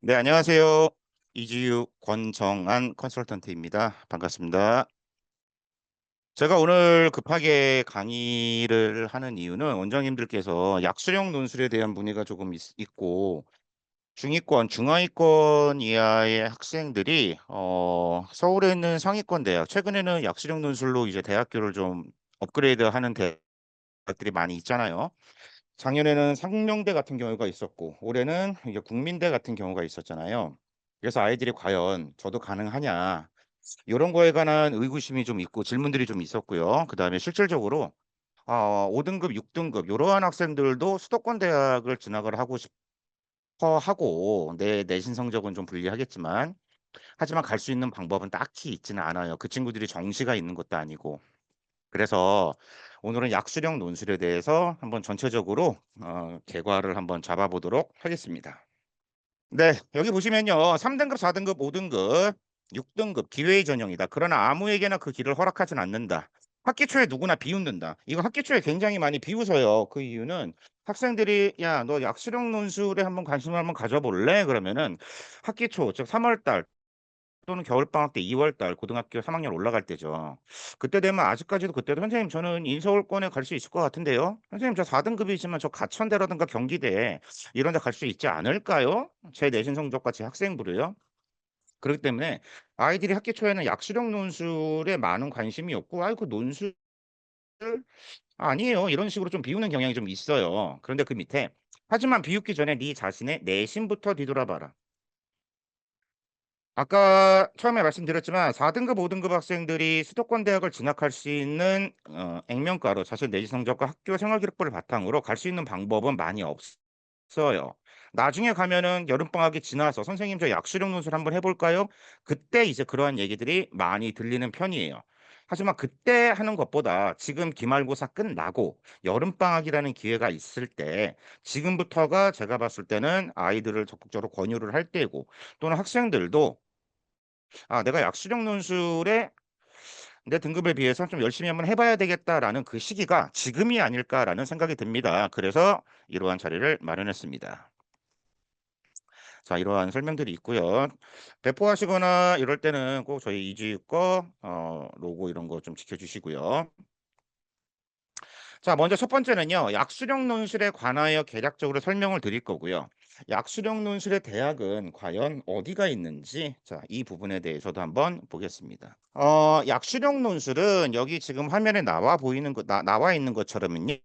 네, 안녕하세요. 이지유 권정한 컨설턴트입니다. 반갑습니다. 제가 오늘 급하게 강의를 하는 이유는 원장님들께서 약수령 논술에 대한 문의가 조금 있고 중위권, 중하위권 이하의 학생들이 서울에 있는 상위권 대학, 최근에는 약수령 논술로 이제 대학교를 좀 업그레이드하는 대학들이 많이 있잖아요. 작년에는 상명대 같은 경우가 있었고 올해는 이제 국민대 같은 경우가 있었잖아요. 그래서 아이들이 과연 저도 가능하냐 이런 거에 관한 의구심이 좀 있고 질문들이 좀 있었고요. 그다음에 실질적으로 5등급, 6등급 이러한 학생들도 수도권 대학을 진학을 하고 싶어 하고 내 내신 성적은 좀 불리하겠지만 하지만 갈 수 있는 방법은 딱히 있지는 않아요. 그 친구들이 정시가 있는 것도 아니고. 그래서 오늘은 약수령 논술에 대해서 한번 전체적으로 개괄을 한번 잡아보도록 하겠습니다. 네, 여기 보시면요. 3등급, 4등급, 5등급, 6등급 기회의 전형이다. 그러나 아무에게나 그 길을 허락하진 않는다. 학기 초에 누구나 비웃는다. 이거 학기 초에 굉장히 많이 비웃어요. 그 이유는 학생들이 야, 너 약수령 논술에 한번 관심을 한번 가져볼래? 그러면은 학기 초, 즉 3월 달 또는 겨울방학 때 2월 달 고등학교 3학년 올라갈 때죠. 그때 되면 아직까지도 그때도 선생님 저는 인서울권에 갈 수 있을 것 같은데요. 선생님 저 4등급이지만 저 가천대라든가 경기대 이런 데 갈 수 있지 않을까요? 제 내신 성적과 제 학생부로요. 그렇기 때문에 아이들이 학기 초에는 약수령 논술에 많은 관심이 없고 아이 그 논술 아니에요. 이런 식으로 좀 비우는 경향이 좀 있어요. 그런데 그 밑에 하지만 비웃기 전에 네 자신의 내신부터 뒤돌아봐라. 아까 처음에 말씀드렸지만 4등급, 5등급 학생들이 수도권 대학을 진학할 수 있는 액면가로 자신 내신 성적과 학교 생활 기록부를 바탕으로 갈 수 있는 방법은 많이 없어요. 나중에 가면은 여름방학이 지나서 선생님 저 약수령 논술 한번 해볼까요? 그때 이제 그러한 얘기들이 많이 들리는 편이에요. 하지만 그때 하는 것보다 지금 기말고사 끝나고 여름방학이라는 기회가 있을 때 지금부터가 제가 봤을 때는 아이들을 적극적으로 권유를 할 때고 또는 학생들도 내가 약수령 논술에 내 등급에 비해서 좀 열심히 한번 해봐야 되겠다라는 그 시기가 지금이 아닐까라는 생각이 듭니다. 그래서 이러한 자리를 마련했습니다. 자, 이러한 설명들이 있고요. 배포하시거나 이럴 때는 꼭 저희 이지유 거 로고 이런 거 좀 지켜주시고요. 자, 먼저 첫 번째는요. 약수령 논술에 관하여 개략적으로 설명을 드릴 거고요. 약수령 논술의 대학은 과연 어디가 있는지 이 부분에 대해서도 한번 보겠습니다. 약수령 논술은 여기 지금 화면에 나와 있는 것처럼은요.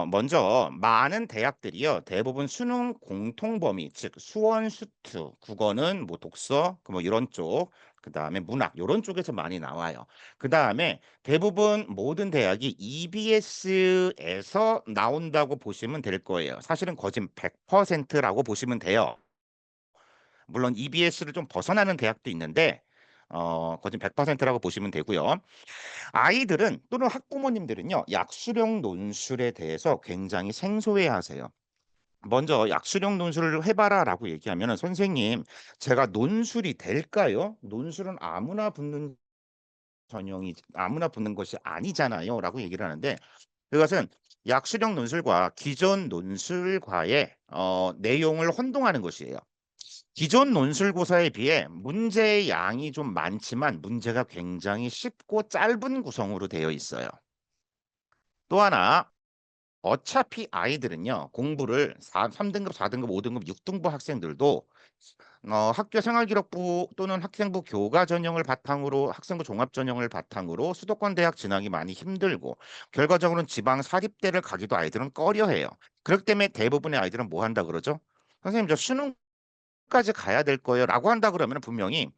먼저 많은 대학들이요. 대부분 수능 공통 범위, 즉 수원, 수투, 국어는 뭐 독서, 뭐 이런 쪽, 그다음에 문학 이런 쪽에서 많이 나와요. 그다음에 대부분 모든 대학이 EBS에서 나온다고 보시면 될 거예요. 사실은 거진 100%라고 보시면 돼요. 물론 EBS를 좀 벗어나는 대학도 있는데 거진 100%라고 보시면 되고요. 아이들은 또는 학부모님들은요, 약수령 논술에 대해서 굉장히 생소해하세요. 먼저 약수령 논술을 해봐라라고 얘기하면은 선생님, 제가 논술이 될까요? 논술은 아무나 붙는 것이 아니잖아요라고 얘기를 하는데 그것은 약수령 논술과 기존 논술과의 내용을 혼동하는 것이에요. 기존 논술고사에 비해 문제의 양이 좀 많지만 문제가 굉장히 쉽고 짧은 구성으로 되어 있어요. 또 하나 어차피 아이들은요. 공부를 3등급, 4등급, 5등급, 6등부 학생들도 학교 생활기록부 또는 학생부 교과 전형을 바탕으로 학생부 종합 전형을 바탕으로 수도권 대학 진학이 많이 힘들고 결과적으로는 지방 사립대를 가기도 아이들은 꺼려해요. 그렇기 때문에 대부분의 아이들은 뭐 한다 그러죠? 선생님 저 수능까지 가야 될 거예요라고 한다 그러면 분명히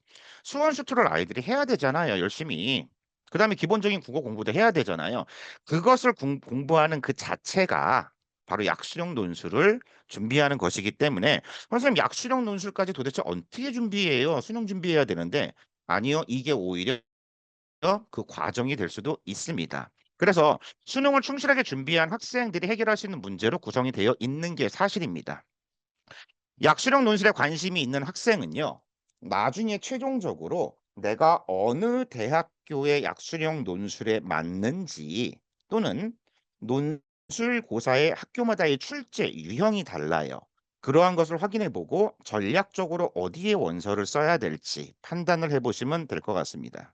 수원 수투를 아이들이 해야 되잖아요. 열심히. 그다음에 기본적인 국어 공부도 해야 되잖아요. 그것을 공부하는 그 자체가 바로 약수령 논술을 준비하는 것이기 때문에 선생님 약수령 논술까지 도대체 어떻게 준비해요? 수능 준비해야 되는데 아니요. 이게 오히려 그 과정이 될 수도 있습니다. 그래서 수능을 충실하게 준비한 학생들이 해결할 수 있는 문제로 구성이 되어 있는 게 사실입니다. 약수령 논술에 관심이 있는 학생은요. 나중에 최종적으로 내가 어느 대학교의 약수령 논술에 맞는지 또는 논술고사의 학교마다의 출제 유형이 달라요. 그러한 것을 확인해 보고 전략적으로 어디에 원서를 써야 될지 판단을 해 보시면 될 것 같습니다.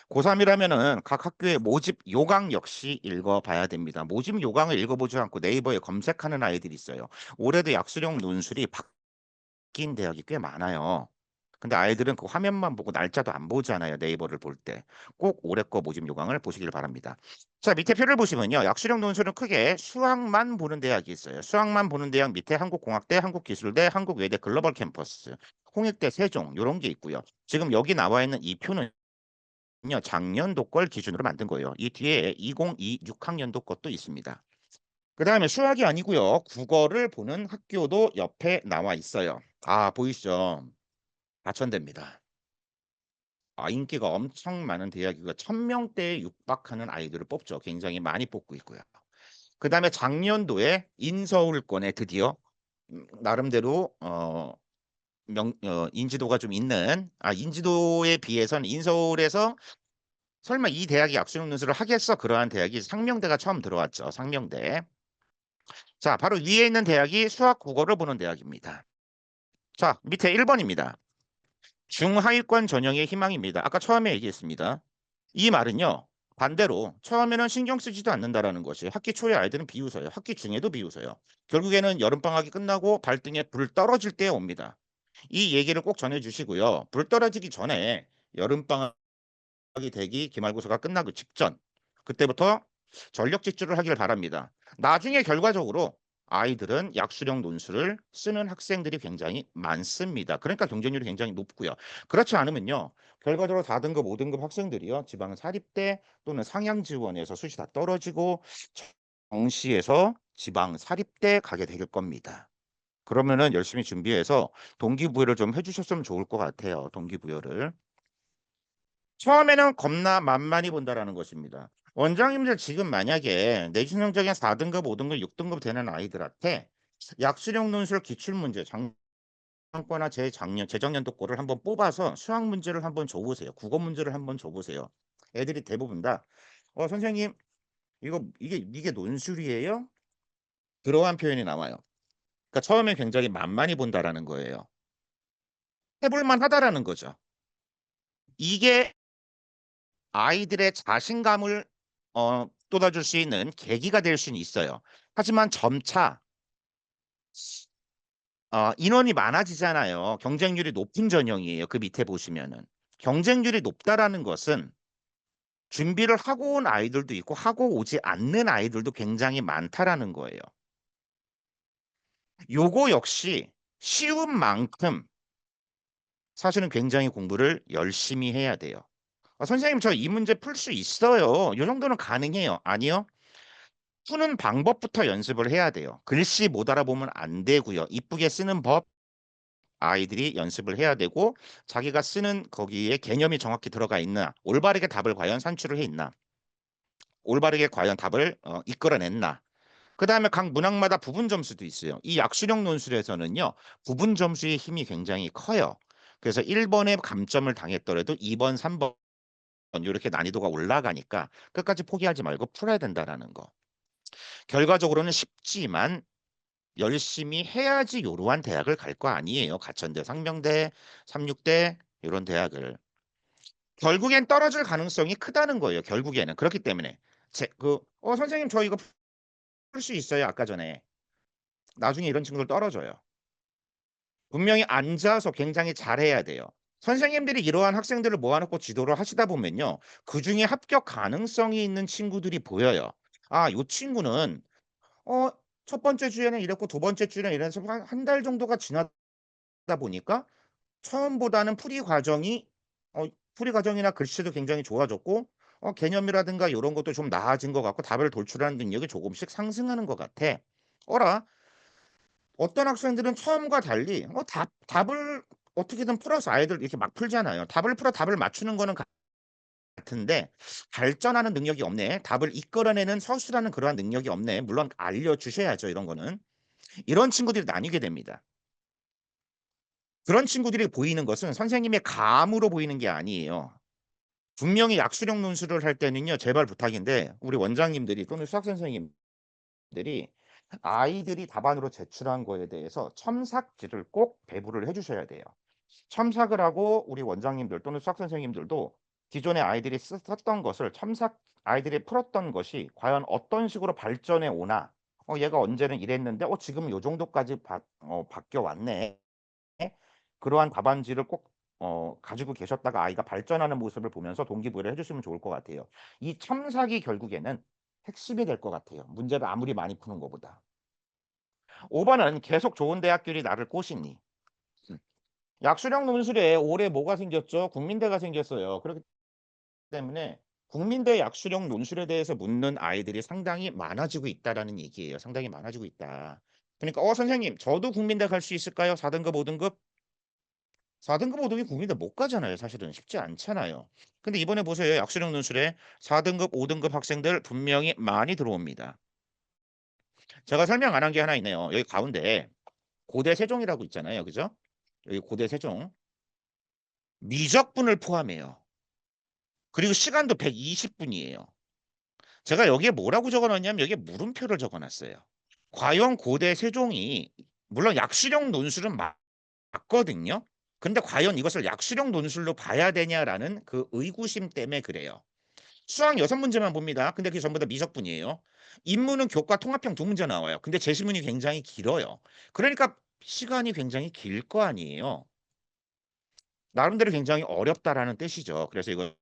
고3이라면은 각 학교의 모집 요강 역시 읽어봐야 됩니다. 모집 요강을 읽어보지 않고 네이버에 검색하는 아이들이 있어요. 올해도 약수령 논술이 바뀐 대학이 꽤 많아요. 근데 아이들은 그 화면만 보고 날짜도 안 보잖아요. 네이버를 볼 때. 꼭 올해 거 모집 요강을 보시길 바랍니다. 자, 밑에 표를 보시면요. 약수령 논술은 크게 수학만 보는 대학이 있어요. 수학만 보는 대학 밑에 한국공학대, 한국기술대, 한국외대 글로벌 캠퍼스, 홍익대, 세종 이런 게 있고요. 지금 여기 나와 있는 이 표는 작년도 걸 기준으로 만든 거예요. 이 뒤에 2026학년도 것도 있습니다. 그 다음에 수학이 아니고요. 국어를 보는 학교도 옆에 나와 있어요. 아, 보이시죠? 과천대입니다. 아, 인기가 엄청 많은 대학이고요. 1000명대에 육박하는 아이들을 뽑죠. 굉장히 많이 뽑고 있고요. 그 다음에 작년도에 인서울권에 드디어 나름대로 인지도가 좀 있는 인지도에 비해서는 인서울에서 설마 이 대학이 약수능 논술을 하겠어? 그러한 대학이 상명대가 처음 들어왔죠. 상명대. 자, 바로 위에 있는 대학이 수학 국어를 보는 대학입니다. 자, 밑에 1번입니다. 중하위권 전형의 희망입니다. 아까 처음에 얘기했습니다. 이 말은요. 반대로 처음에는 신경 쓰지도 않는다라는 것이 학기 초에 아이들은 비웃어요. 학기 중에도 비웃어요. 결국에는 여름방학이 끝나고 발등에 불 떨어질 때에 옵니다. 이 얘기를 꼭 전해주시고요. 불 떨어지기 전에 여름방학 되기 기말고사가 끝나기 직전 그때부터 전력 질주를 하길 바랍니다. 나중에 결과적으로 아이들은 약수령 논술을 쓰는 학생들이 굉장히 많습니다. 그러니까 경쟁률이 굉장히 높고요. 그렇지 않으면요. 결과적으로 4등급, 5등급 학생들이요. 지방 사립대 또는 상향 지원에서 수시 다 떨어지고 정시에서 지방 사립대 가게 될 겁니다. 그러면은 열심히 준비해서 동기부여를 좀 해주셨으면 좋을 것 같아요. 동기부여를. 처음에는 겁나 만만히 본다라는 것입니다. 원장님들 지금 만약에 내신성적인 4등급, 5등급, 6등급 되는 아이들한테 약수령 논술 기출문제 작년거나 재작년도 거를 한번 뽑아서 수학 문제를 한번 줘보세요. 국어 문제를 한번 줘보세요. 애들이 대부분 다 선생님 이게 논술이에요? 그러한 표현이 나와요. 그러니까 처음에 굉장히 만만히 본다라는 거예요. 해볼만 하다라는 거죠. 이게 아이들의 자신감을 돋아줄 수 있는 계기가 될 수는 있어요. 하지만 점차 인원이 많아지잖아요. 경쟁률이 높은 전형이에요. 그 밑에 보시면은. 경쟁률이 높다라는 것은 준비를 하고 온 아이들도 있고 하고 오지 않는 아이들도 굉장히 많다라는 거예요. 요거 역시 쉬운 만큼 사실은 굉장히 공부를 열심히 해야 돼요. 선생님 저 이 문제 풀 수 있어요. 요 정도는 가능해요. 아니요. 푸는 방법부터 연습을 해야 돼요. 글씨 못 알아보면 안 되고요. 이쁘게 쓰는 법 아이들이 연습을 해야 되고 자기가 쓰는 거기에 개념이 정확히 들어가 있나 올바르게 답을 과연 산출을 해 있나 올바르게 과연 답을 이끌어냈나 그 다음에 각 문항마다 부분 점수도 있어요. 이 약수령 논술에서는요. 부분 점수의 힘이 굉장히 커요. 그래서 1번에 감점을 당했더라도 2번, 3번 이렇게 난이도가 올라가니까 끝까지 포기하지 말고 풀어야 된다라는 거. 결과적으로는 쉽지만 열심히 해야지 요러한 대학을 갈 거 아니에요. 가천대, 상명대, 삼육대 이런 대학을. 결국엔 떨어질 가능성이 크다는 거예요. 결국에는. 그렇기 때문에 선생님 저 이거 풀 수 있어요. 아까 전에. 나중에 이런 친구들 떨어져요. 분명히 앉아서 굉장히 잘해야 돼요. 선생님들이 이러한 학생들을 모아놓고 지도를 하시다 보면요. 그중에 합격 가능성이 있는 친구들이 보여요. 요 친구는 어, 첫 번째 주에는 이랬고 두 번째 주에는 이래서 한 달 정도가 지나다 보니까 처음보다는 풀이 과정이나 글씨도 굉장히 좋아졌고 개념이라든가 이런 것도 좀 나아진 것 같고 답을 돌출하는 능력이 조금씩 상승하는 것 같아. 어라 어떤 학생들은 처음과 달리 답을 어떻게든 풀어서 아이들 이렇게 막 풀잖아요. 답을 풀어 답을 맞추는 거는 같은데 발전하는 능력이 없네. 답을 이끌어내는 서술하는 그러한 능력이 없네. 물론 알려주셔야죠. 이런 거는. 이런 친구들이 나뉘게 됩니다. 그런 친구들이 보이는 것은 선생님의 감으로 보이는 게 아니에요. 분명히 약수령 논술을 할 때는요. 제발 부탁인데 우리 원장님들이 또는 수학 선생님들이 아이들이 답안으로 제출한 거에 대해서 첨삭지를 꼭 배부를 해 주셔야 돼요. 첨삭을 하고 우리 원장님들 또는 수학 선생님들도 기존에 아이들이 썼던 것을 아이들이 풀었던 것이 과연 어떤 식으로 발전해 오나, 얘가 언제는 이랬는데 지금 요 정도까지 바뀌어 왔네. 그러한 답안지를 꼭 가지고 계셨다가 아이가 발전하는 모습을 보면서 동기부여를 해 주시면 좋을 것 같아요. 이 첨삭이 결국에는 핵심이 될 것 같아요, 문제를 아무리 많이 푸는 것보다. 5번은 계속 좋은 대학교리 나를 꼬시니. 음. 약수령 논술에 올해 뭐가 생겼죠? 국민대가 생겼어요. 그렇기 때문에 국민대 약수령 논술에 대해서 묻는 아이들이 상당히 많아지고 있다라는 얘기예요. 상당히 많아지고 있다. 그러니까 선생님 저도 국민대 갈 수 있을까요? 4등급 5등급? 4등급 5등급이 국민대 못 가잖아요. 사실은 쉽지 않잖아요. 근데 이번에 보세요. 약수령 논술에 4등급 5등급 학생들 분명히 많이 들어옵니다. 제가 설명 안 한 게 하나 있네요. 여기 가운데 고대 세종이라고 있잖아요. 그죠? 여기 고대 세종 미적분을 포함해요. 그리고 시간도 120분이에요. 제가 여기에 뭐라고 적어놨냐면 여기에 물음표를 적어놨어요. 과연 고대 세종이 물론 약수령 논술은 맞거든요. 근데 과연 이것을 약수령 논술로 봐야 되냐라는 그 의구심 때문에 그래요. 수학 6문제만 봅니다. 근데 그게 전부 다 미적분이에요. 인문은 교과 통합형 2문제 나와요. 근데 제시문이 굉장히 길어요. 그러니까 시간이 굉장히 길 거 아니에요. 나름대로 굉장히 어렵다라는 뜻이죠. 그래서 이거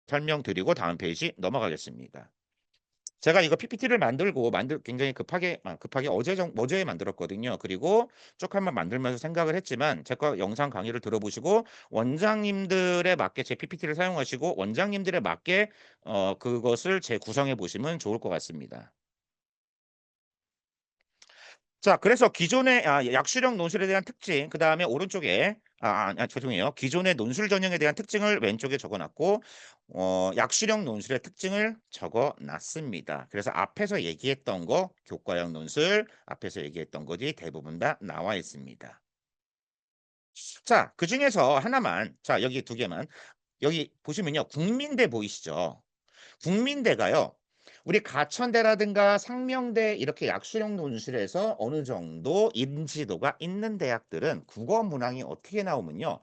설명드리고 다음 페이지 넘어가겠습니다. 제가 이거 PPT를 굉장히 급하게 어제 만들었거든요. 그리고 쭉 한번 만들면서 생각을 했지만 제가 영상 강의를 들어보시고 원장님들에 맞게 제 PPT를 사용하시고 원장님들에 맞게 그것을 재구성해 보시면 좋을 것 같습니다. 자, 그래서 기존의 약수령 논술에 대한 특징, 그 다음에 오른쪽에 죄송해요. 기존의 논술 전형에 대한 특징을 왼쪽에 적어놨고, 약수령 논술의 특징을 적어놨습니다. 그래서 앞에서 얘기했던 거, 교과형 논술, 앞에서 얘기했던 것이 대부분 다 나와 있습니다. 자, 그 중에서 하나만, 자, 여기 두 개만. 여기 보시면요. 국민대 보이시죠? 국민대가요. 우리 가천대라든가 상명대 이렇게 약수령 논술에서 어느 정도 인지도가 있는 대학들은 국어 문항이 어떻게 나오면요.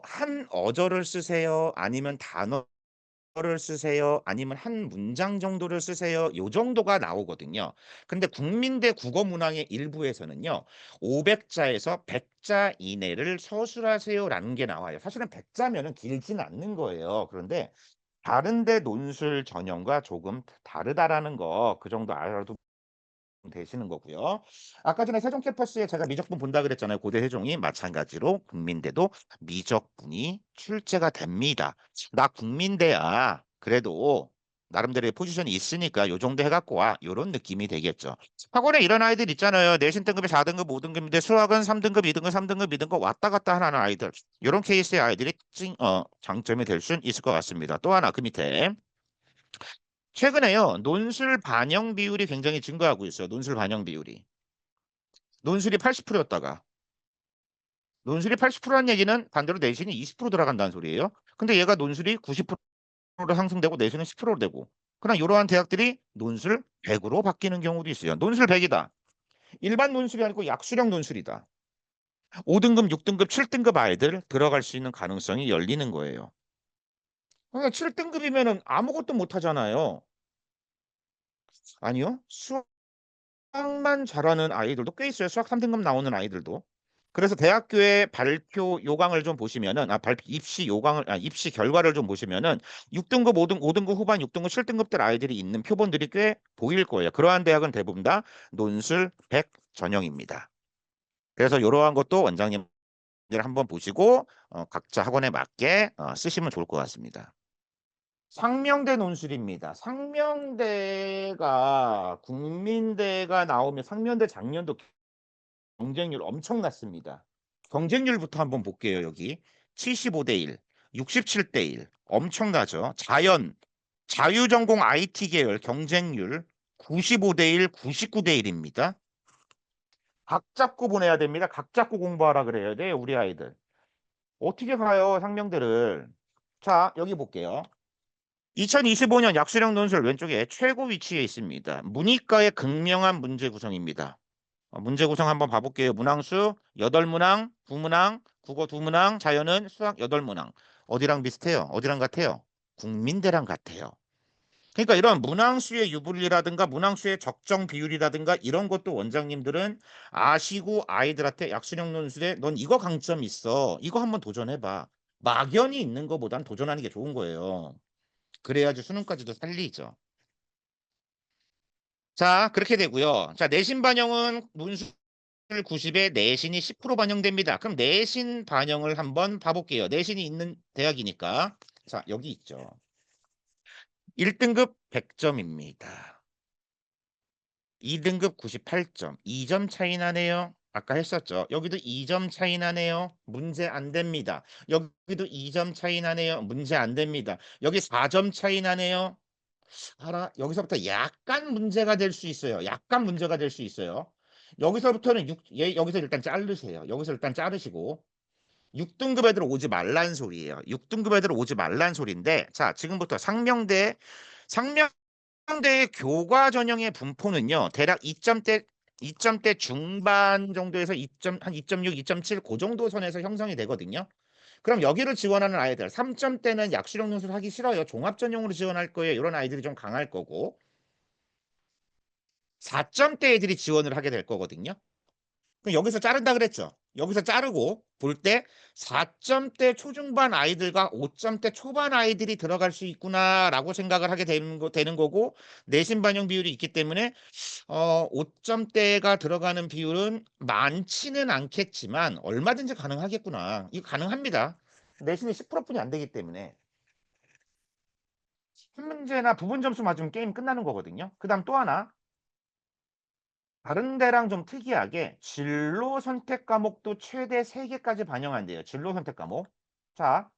한 어조를 쓰세요. 아니면 단어를 쓰세요. 아니면 한 문장 정도를 쓰세요. 요 정도가 나오거든요. 근데 국민대 국어 문항의 일부에서는요. 500자에서 100자 이내를 서술하세요라는 게 나와요. 사실은 100자면은 길진 않는 거예요. 그런데 다른 데 논술 전형과 조금 다르다라는 거 그 정도 알아도 되시는 거고요. 아까 전에 세종 캠퍼스에 제가 미적분 본다 그랬잖아요. 고대 세종이 마찬가지로 국민대도 미적분이 출제가 됩니다. 나 국민대야. 그래도 나름대로의 포지션이 있으니까 요 정도 해갖고 와. 요런 느낌이 되겠죠. 학원에 이런 아이들 있잖아요. 내신 등급이 4등급, 5등급인데 수학은 3등급, 2등급, 3등급, 2등급 왔다 갔다 하는 아이들. 요런 케이스의 아이들이 장점이 될 수 있을 것 같습니다. 또 하나 그 밑에 최근에요. 논술 반영 비율이 굉장히 증가하고 있어요. 논술 반영 비율이. 논술이 80%였다가 논술이 80%라는 얘기는 반대로 내신이 20% 들어간다는 소리예요. 근데 얘가 논술이 90%로 상승되고 내신은 10%로 되고 그냥 이러한 대학들이 논술 100으로 바뀌는 경우도 있어요. 논술 100이다. 일반 논술이 아니고 약수령 논술이다. 5등급, 6등급, 7등급 아이들 들어갈 수 있는 가능성이 열리는 거예요. 그러니까 7등급이면은 아무것도 못 하잖아요. 아니요. 수학만 잘하는 아이들도 꽤 있어요. 수학 3등급 나오는 아이들도. 그래서 대학교의 발표 요강을 좀 보시면은 입시 결과를 좀 보시면은 6등급, 5등급 후반, 6등급, 7등급들 아이들이 있는 표본들이 꽤 보일 거예요. 그러한 대학은 대부분 다 논술 100 전형입니다. 그래서 이러한 것도 원장님들 한번 보시고 각자 학원에 맞게 쓰시면 좋을 것 같습니다. 상명대 논술입니다. 상명대가 국민대가 나오면 상명대 작년도 경쟁률 엄청났습니다. 경쟁률부터 한번 볼게요. 여기 75대 1, 67대 1 엄청나죠. 자유전공 IT 계열 경쟁률 95대 1, 99대 1입니다. 각 잡고 보내야 됩니다. 각 잡고 공부하라 그래야 돼, 우리 아이들. 어떻게 가요, 상명대를? 자, 여기 볼게요. 2025년 약수령 논술 왼쪽에 최고 위치에 있습니다. 문이과의 극명한 문제 구성입니다. 문제 구성 한번 봐볼게요. 문항수 8문항, 9문항, 국어 2문항, 자연은 수학 8문항. 어디랑 비슷해요? 어디랑 같아요? 국민대랑 같아요. 그러니까 이런 문항수의 유불리라든가 문항수의 적정 비율이라든가 이런 것도 원장님들은 아시고 아이들한테 약수령 논술에 넌 이거 강점 있어. 이거 한번 도전해봐. 막연히 있는 것보단 도전하는 게 좋은 거예요. 그래야지 수능까지도 살리죠. 자, 그렇게 되고요. 자, 내신 반영은 문술 90에 내신이 10% 반영됩니다. 그럼 내신 반영을 한번 봐볼게요. 내신이 있는 대학이니까. 자, 여기 있죠. 1등급 100점입니다. 2등급 98점. 2점 차이 나네요. 아까 했었죠. 여기도 2점 차이 나네요. 문제 안 됩니다. 여기도 2점 차이 나네요. 문제 안 됩니다. 여기 4점 차이 나네요. 알아? 여기서부터 약간 문제가 될 수 있어요. 약간 문제가 될 수 있어요. 여기서부터는 여기서 일단 자르세요. 여기서 일단 자르시고 6등급 애들 오지 말란 소리예요. 6등급 애들 오지 말란 소리인데 자, 지금부터 상명대의 교과 전형의 분포는요. 대략 2점대 중반 정도에서 2점 한 2.6, 2.7 그 정도 선에서 형성이 되거든요. 그럼 여기를 지원하는 아이들 3점대는 약수령 논술 하기 싫어요. 종합 전형으로 지원할 거예요. 이런 아이들이 좀 강할 거고 4점대 애들이 지원을 하게 될 거거든요. 그럼 여기서 자른다 그랬죠. 여기서 자르고 볼 때 4점대 초중반 아이들과 5점대 초반 아이들이 들어갈 수 있구나라고 생각을 하게 되는 거고 내신 반영 비율이 있기 때문에 5점대가 들어가는 비율은 많지는 않겠지만 얼마든지 가능하겠구나. 이거 가능합니다. 내신이 10%뿐이 안 되기 때문에 한 문제나 부분 점수 맞으면 게임 끝나는 거거든요. 그다음 또 하나 다른 데랑 좀 특이하게 진로 선택 과목도 최대 3개까지 반영한대요. 진로 선택 과목. 자,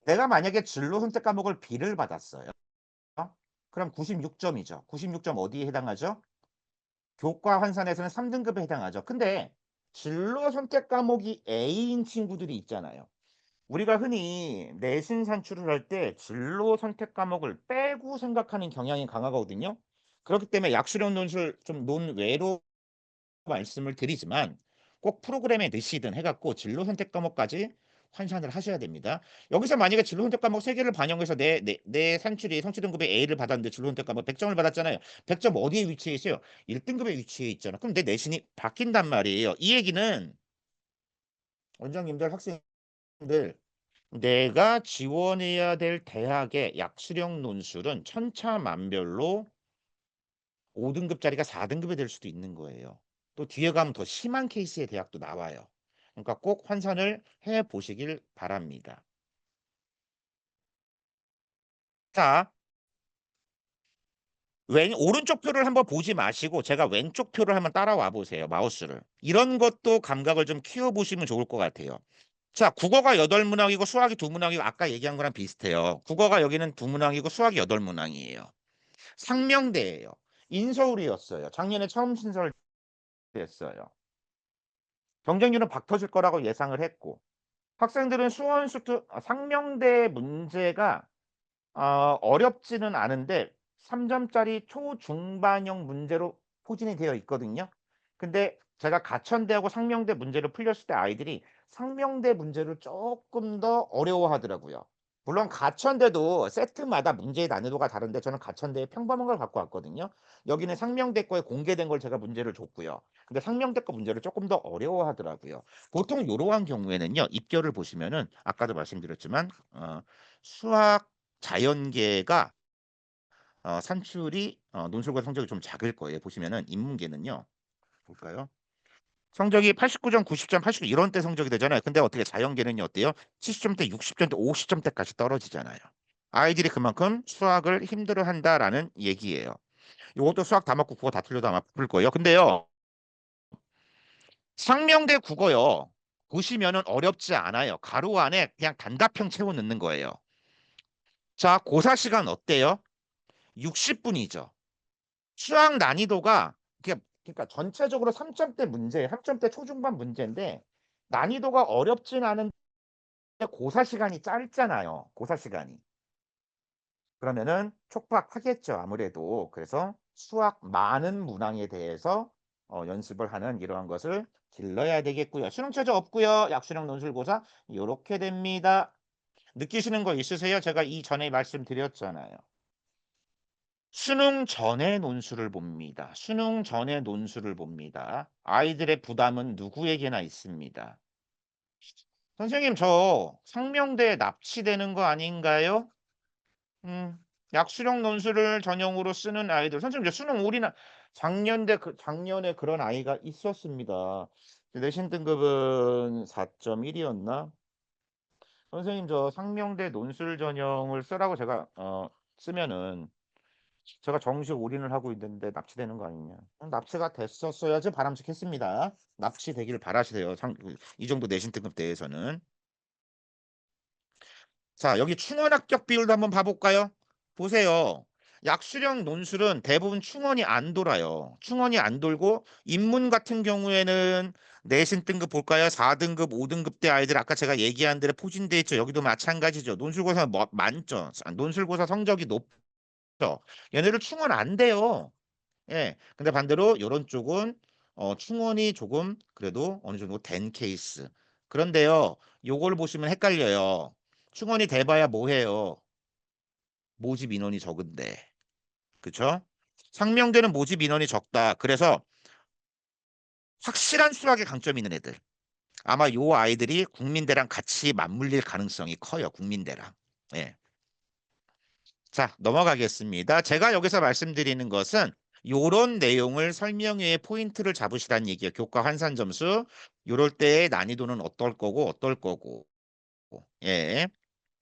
내가 만약에 진로 선택 과목을 B를 받았어요. 그럼 96점이죠. 96점 어디에 해당하죠? 교과 환산에서는 3등급에 해당하죠. 근데 진로 선택 과목이 A인 친구들이 있잖아요. 우리가 흔히 내신 산출을 할 때 진로 선택 과목을 빼고 생각하는 경향이 강하거든요. 그렇기 때문에 약수령 논술 좀 논외로 말씀을 드리지만 꼭 프로그램에 넣으시든 해갖고 진로 선택 과목까지 환산을 하셔야 됩니다. 여기서 만약에 진로 선택 과목 3개를 반영해서 내 산출이 성취 등급의 A를 받았는데 진로 선택 과목 100점을 받았잖아요. 100점 어디에 위치해 있어요? 1등급에 위치해 있잖아. 그럼 내 내신이 바뀐단 말이에요. 이 얘기는 원장님들 학생들 내가 지원해야 될 대학의 약수령 논술은 천차만별로 5등급짜리가 4등급이 될 수도 있는 거예요. 또 뒤에 가면 더 심한 케이스의 대학도 나와요. 그러니까 꼭 환산을 해 보시길 바랍니다. 자, 오른쪽 표를 한번 보지 마시고 제가 왼쪽 표를 한번 따라와 보세요. 마우스를. 이런 것도 감각을 좀 키워 보시면 좋을 것 같아요. 자, 국어가 8문항이고 수학이 2문항이고 아까 얘기한 거랑 비슷해요. 국어가 여기는 2문항이고 수학이 8문항이에요. 상명대예요. 인서울이었어요. 작년에 처음 신설됐어요. 경쟁률은 박 터질 거라고 예상을 했고 학생들은 상명대 문제가 어렵지는 않은데 3점짜리 초중반형 문제로 포진이 되어 있거든요. 근데 제가 가천대하고 상명대 문제를 풀렸을 때 아이들이 상명대 문제를 조금 더 어려워하더라고요. 물론 가천대도 세트마다 문제의 난이도가 다른데 저는 가천대에 평범한 걸 갖고 왔거든요. 여기는 상명대 거에 공개된 걸 제가 문제를 줬고요. 근데 상명대 거 문제를 조금 더 어려워하더라고요. 보통 이러한 경우에는요. 입결을 보시면은 아까도 말씀드렸지만 수학 자연계가 산출이 논술과 성적이 좀 작을 거예요. 보시면은 인문계는요. 볼까요? 성적이 89점, 90점, 89 이런 때 성적이 되잖아요. 근데 어떻게 자연계는요 어때요? 70점대, 60점대, 50점대까지 떨어지잖아요. 아이들이 그만큼 수학을 힘들어한다라는 얘기예요. 이것도 수학 다 맞고 국어 다 틀려도 아마 풀 거예요. 근데요. 상명대 국어요. 보시면은 어렵지 않아요. 가로 안에 그냥 단답형 채워 넣는 거예요. 자, 고사 시간 어때요? 60분이죠. 수학 난이도가 그러니까 전체적으로 3점대 문제, 3점대 초중반 문제인데 난이도가 어렵진 않은데 고사 시간이 짧잖아요. 고사 시간이. 그러면은 촉박하겠죠, 아무래도. 그래서 수학 많은 문항에 대해서 연습을 하는 이러한 것을 길러야 되겠고요. 수능 최저 없고요. 약수령 논술고사 요렇게 됩니다. 느끼시는 거 있으세요? 제가 이전에 말씀드렸잖아요. 수능 전에 논술을 봅니다. 수능 전에 논술을 봅니다. 아이들의 부담은 누구에게나 있습니다. 선생님, 저 상명대에 납치되는 거 아닌가요? 음, 약수령 논술을 전형으로 쓰는 아이들. 선생님, 저 수능 올인한 작년에 그런 아이가 있었습니다. 내신 등급은 4.1이었나? 선생님, 저 상명대 논술 전형을 쓰라고 제가 쓰면은 제가 정식 올인을 하고 있는데 납치되는 거 아니냐? 납치가 됐었어야지 바람직했습니다. 납치되길 바라시세요. 이 정도 내신 등급 대에서는. 자, 여기 충원 합격 비율도 한번 봐볼까요? 보세요. 약수령 논술은 대부분 충원이 안 돌아요. 충원이 안 돌고 인문 같은 경우에는 내신 등급 볼까요? 4등급, 5등급 대 아이들 아까 제가 얘기한 대로 포진돼 있죠. 여기도 마찬가지죠. 논술고사 많죠. 논술고사 성적이 높죠. 얘네들 충원 안 돼요. 예. 근데 반대로 이런 쪽은 충원이 조금 그래도 어느 정도 된 케이스. 그런데요. 요걸 보시면 헷갈려요. 충원이 돼봐야 뭐해요? 모집 인원이 적은데. 그쵸? 상명대는 모집 인원이 적다. 그래서 확실한 수학에 강점이 있는 애들. 아마 요 아이들이 국민대랑 같이 맞물릴 가능성이 커요. 국민대랑. 예. 자, 넘어가겠습니다. 제가 여기서 말씀드리는 것은 요런 내용을 설명회의 포인트를 잡으시라는 얘기예요. 교과 환산 점수. 요럴 때의 난이도는 어떨 거고 어떨 거고. 예.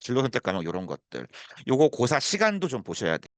진로 선택 과목 요런 것들. 요거 고사 시간도 좀 보셔야 돼요.